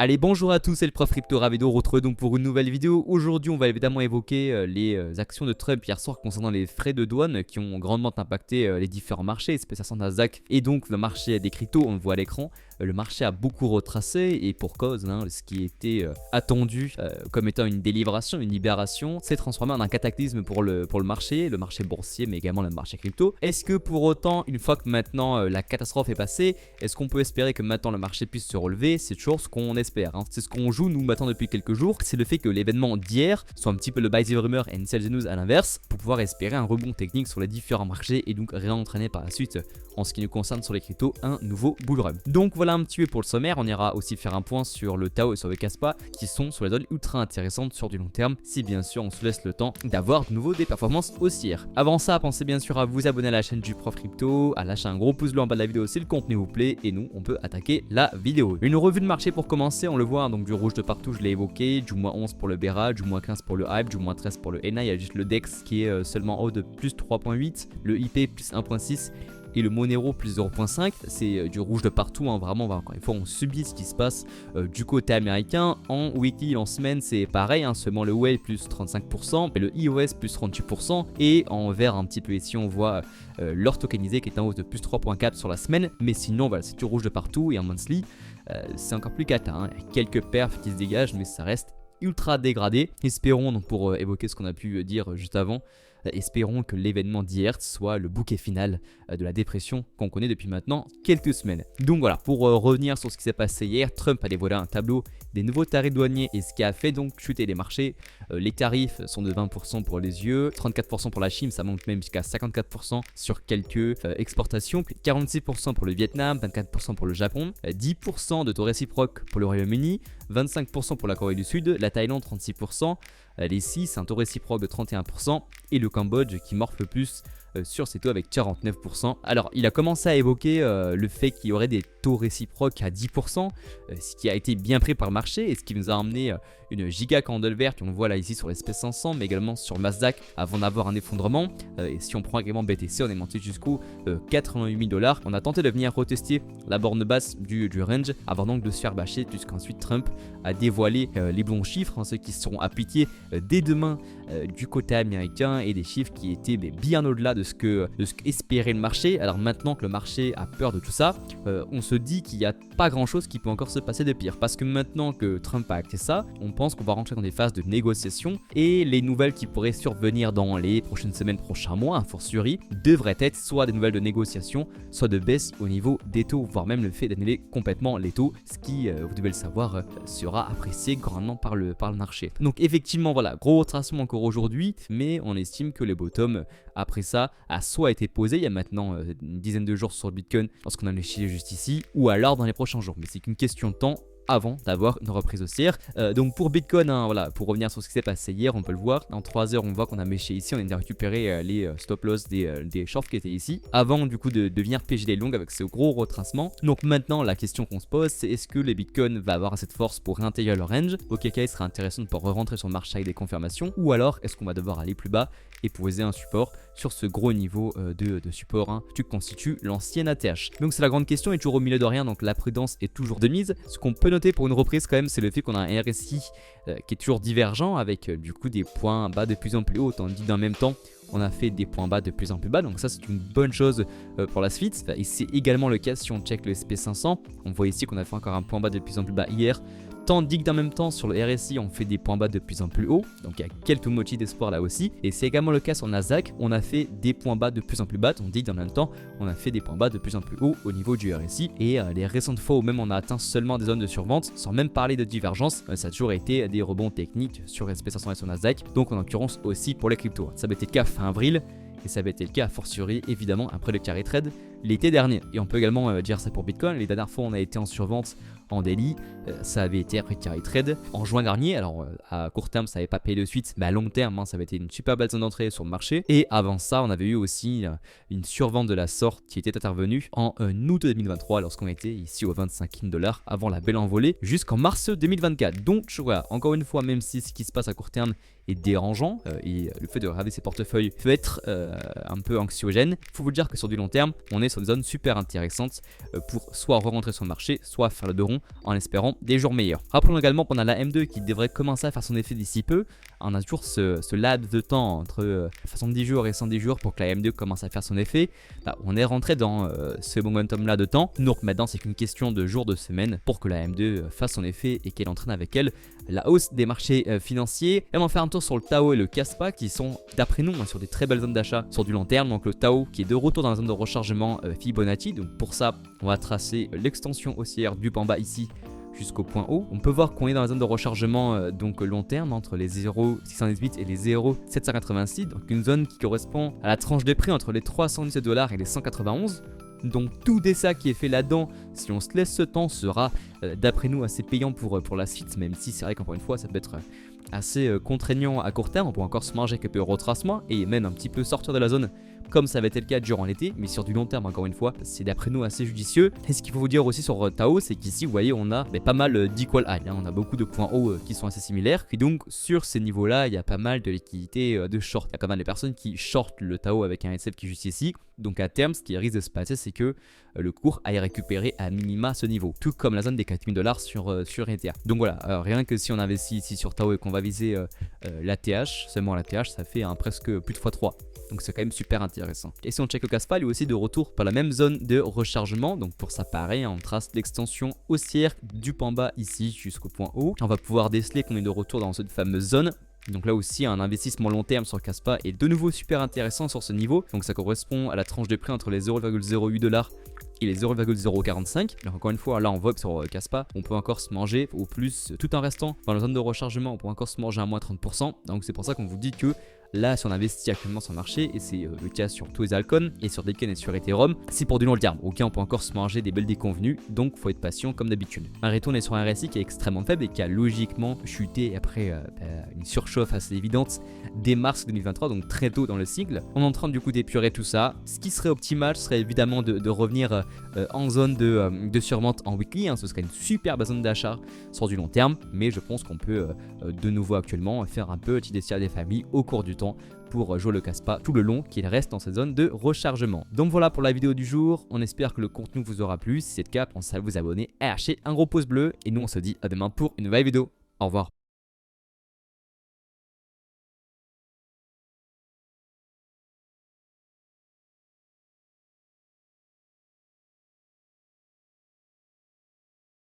Allez, bonjour à tous, c'est le prof Crypto, ravi de vous retrouver donc pour une nouvelle vidéo. Aujourd'hui, on va évidemment évoquer les actions de Trump hier soir concernant les frais de douane qui ont grandement impacté les différents marchés, spécialement Nasdaq et donc le marché des cryptos, on le voit à l'écran. Le marché a beaucoup retracé et pour cause, ce qui était attendu comme étant une délibération, une libération, s'est transformé en un cataclysme pour le marché boursier mais également le marché crypto. Est-ce que pour autant, une fois que maintenant la catastrophe est passée, est-ce qu'on peut espérer que maintenant le marché puisse se relever? C'est toujours ce qu'on espère. C'est ce qu'on joue nous maintenant depuis quelques jours. C'est le fait que l'événement d'hier soit un petit peu le buy the rumor and sell the news à l'inverse pour pouvoir espérer un rebond technique sur les différents marchés et donc réentraîner par la suite en ce qui nous concerne sur les cryptos un nouveau bull run. Donc voilà un petit peu pour le sommaire. On ira aussi faire un point sur le Tao et sur le Kaspa qui sont sur les zones ultra intéressantes sur du long terme si bien sûr on se laisse le temps d'avoir de nouveau des performances haussières. Avant ça, pensez bien sûr à vous abonner à la chaîne du Prof Crypto, à lâcher un gros pouce bleu en bas de la vidéo si le contenu vous plaît et nous on peut attaquer la vidéo. Une revue de marché pour commencer, on le voit donc du rouge de partout, je l'ai évoqué, du moins 11 pour le Bera, du moins 15 pour le Hype, du moins 13 pour le ENA, il y a juste le DEX qui est seulement en haut de plus 3.8, le IP plus 1.6 et le Monero plus 0.5, c'est du rouge de partout, vraiment, encore une fois on subit ce qui se passe du côté américain. En weekly, en semaine c'est pareil, seulement le Whale plus 35% et le EOS plus 38% et en vert un petit peu ici on voit l'or tokenisé qui est en hausse de plus 3.4 sur la semaine, mais sinon voilà, c'est du rouge de partout et en monthly c'est encore plus cata, il y a quelques perfs qui se dégagent mais ça reste ultra dégradé. Espérons donc pour évoquer ce qu'on a pu dire juste avant, espérons que l'événement d'hier soit le bouquet final de la dépression qu'on connaît depuis maintenant quelques semaines. Donc voilà, pour revenir sur ce qui s'est passé hier, Trump a dévoilé un tableau des nouveaux tarifs douaniers et ce qui a fait donc chuter les marchés. Les tarifs sont de 20% pour les yeux, 34% pour la Chine, ça monte même jusqu'à 54% sur quelques exportations, 46% pour le Vietnam, 24% pour le Japon, 10% de taux réciproque pour le Royaume-Uni, 25% pour la Corée du Sud, la Thaïlande 36%, les 6 un taux réciproque de 31% et le Cambodge qui morfle le plus sur ses taux avec 49%. Alors il a commencé à évoquer le fait qu'il y aurait des taux réciproques à 10%, ce qui a été bien pris par le marché et ce qui nous a amené une giga candle verte, on le voit là ici sur l'SP500 mais également sur Nasdaq avant d'avoir un effondrement. Et si on prend également BTC, on est monté jusqu'au 88 000 $. On a tenté de venir retester la borne basse du range avant donc de se faire bâcher puisqu'ensuite Trump a dévoilé les bons chiffres, ceux qui seront appliqués dès demain du côté américain et des chiffres qui étaient bien au-delà de ce qu'espérait le marché. Alors maintenant que le marché a peur de tout ça, on se dit qu'il n'y a pas grand chose qui peut encore se passer de pire parce que maintenant que Trump a acté ça, on pense qu'on va rentrer dans des phases de négociation et les nouvelles qui pourraient survenir dans les prochaines semaines, prochains mois, a fortiori, devraient être soit des nouvelles de négociation, soit de baisse au niveau des taux, voire même le fait d'annuler complètement les taux, ce qui, vous devez le savoir, sera apprécié grandement par le marché. Donc effectivement voilà, gros retracement encore aujourd'hui, mais on estime que le bottom après ça a soit été posé il y a maintenant une dizaine de jours sur le Bitcoin lorsqu'on a léché juste ici, ou alors dans les prochains jours, mais c'est qu'une question de temps avant d'avoir une reprise haussière. Donc pour Bitcoin, voilà, pour revenir sur ce qui s'est passé hier, on peut le voir, en 3 heures on voit qu'on a méché ici, on a récupéré les stop loss des shorts qui étaient ici, avant du coup de venir piéger les longues avec ce gros retracement. Donc maintenant la question qu'on se pose, c'est est-ce que les Bitcoin va avoir assez de force pour réintégrer leur range, auquel cas il sera intéressant de pouvoir rentrer sur le marché avec des confirmations, ou alors est-ce qu'on va devoir aller plus bas et poser un support sur ce gros niveau de support qui constitue l'ancienne ATH. Donc c'est la grande question, et toujours au milieu de rien, donc la prudence est toujours de mise. Ce qu'on peut noter pour une reprise quand même, c'est le fait qu'on a un RSI qui est toujours divergent avec du coup des points bas de plus en plus hauts, tandis qu'en même temps on a fait des points bas de plus en plus bas, donc ça c'est une bonne chose pour la suite. Et c'est également le cas si on check le SP500, on voit ici qu'on a fait encore un point bas de plus en plus bas hier, tandis que dans le même temps sur le RSI on fait des points bas de plus en plus haut, donc il y a quelques motifs d'espoir là aussi. Et c'est également le cas sur Nasdaq, on a fait des points bas de plus en plus bas, tandis que dans le même temps on a fait des points bas de plus en plus haut au niveau du RSI. Et les récentes fois où même on a atteint seulement des zones de survente, sans même parler de divergence, ça a toujours été des rebonds techniques sur SP500 et sur Nasdaq, donc en l'occurrence aussi pour les cryptos. Ça avait été le cas fin avril, et ça avait été le cas a fortiori évidemment après le carry trade l'été dernier. Et on peut également dire ça pour Bitcoin, les dernières fois on a été en survente en daily, ça avait été après carry trade en juin dernier. Alors à court terme ça n'avait pas payé de suite, mais à long terme ça avait été une super belle zone d'entrée sur le marché. Et avant ça on avait eu aussi une survente de la sorte qui était intervenue en août 2023 lorsqu'on était ici aux 25 $, avant la belle envolée jusqu'en mars 2024. Donc voilà, encore une fois, même si ce qui se passe à court terme est dérangeant et le fait de regarder ses portefeuilles peut être un peu anxiogène, il faut vous dire que sur du long terme on est est sur des zones super intéressantes pour soit re-rentrer sur le marché, soit faire le dos rond en espérant des jours meilleurs. Rappelons également qu'on a la M2 qui devrait commencer à faire son effet d'ici peu. On a toujours ce laps de temps entre 70 jours et 110 jours pour que la M2 commence à faire son effet. On est rentré dans ce momentum là de temps. Donc maintenant c'est qu'une question de jours, de semaines pour que la M2 fasse son effet et qu'elle entraîne avec elle la hausse des marchés financiers. Et on va faire un tour sur le Tao et le Kaspa qui sont d'après nous sur des très belles zones d'achat sur du long terme. Donc le Tao qui est de retour dans la zone de rechargement Fibonacci. Donc pour ça on va tracer l'extension haussière du Pamba ici jusqu'au point haut. On peut voir qu'on est dans la zone de rechargement donc long terme entre les 0,618 et les 0,786, donc une zone qui correspond à la tranche de prix entre les 317 $ et les 191. Donc tout dessin qui est fait là-dedans, si on se laisse ce temps, sera d'après nous assez payant pour la suite, même si c'est vrai qu'encore une fois ça peut être assez contraignant à court terme. On peut encore se manger quelques retracements et même un petit peu sortir de la zone comme ça avait été le cas durant l'été, mais sur du long terme encore une fois, c'est d'après nous assez judicieux. Et ce qu'il faut vous dire aussi sur Tao, c'est qu'ici vous voyez on a pas mal d'equal high, on a beaucoup de points hauts qui sont assez similaires, et donc sur ces niveaux là il y a pas mal de liquidités de short. Il y a quand même des personnes qui shortent le Tao avec un SF qui est juste ici, donc à terme ce qui risque de se passer c'est que le cours aille récupérer à minima ce niveau, tout comme la zone des 4000 $ sur Ether. Donc voilà, rien que si on investit ici sur Tao et qu'on va viser l'ATH, seulement l'ATH ça fait presque plus de x3. Donc c'est quand même super intéressant. Et si on check le Kaspa, il est aussi de retour par la même zone de rechargement. Donc pour ça pareil, on trace l'extension haussière du Pamba ici jusqu'au point haut. On va pouvoir déceler qu'on est de retour dans cette fameuse zone. Donc là aussi un investissement long terme sur Kaspa est de nouveau super intéressant sur ce niveau. Donc ça correspond à la tranche de prix entre les 0,08 $ et les 0,045. Donc encore une fois là on voit que sur Kaspa on peut encore se manger au plus tout en restant dans la zone de rechargement, on peut encore se manger à moins 30%. Donc c'est pour ça qu'on vous dit que là si on investit actuellement sur le marché, et c'est le cas sur tous les altcoins et sur Deken et sur Ethereum, c'est pour du long terme. Ok, on peut encore se manger des belles déconvenues, donc faut être patient comme d'habitude. Malgré tout on est sur un RSI qui est extrêmement faible et qui a logiquement chuté après une surchauffe assez évidente dès mars 2023, donc très tôt dans le cycle. On est en train du coup d'épurer tout ça. Ce qui serait optimal serait évidemment de revenir en zone de survente en weekly, ce serait une superbe zone d'achat sur du long terme, mais je pense qu'on peut de nouveau actuellement faire un petit dessin des familles au cours du temps pour jouer le Kaspa tout le long qu'il reste dans cette zone de rechargement. Donc voilà pour la vidéo du jour, on espère que le contenu vous aura plu. Si c'est le cas, pensez à vous abonner, à lâcher un gros pouce bleu et nous on se dit à demain pour une nouvelle vidéo. Au revoir.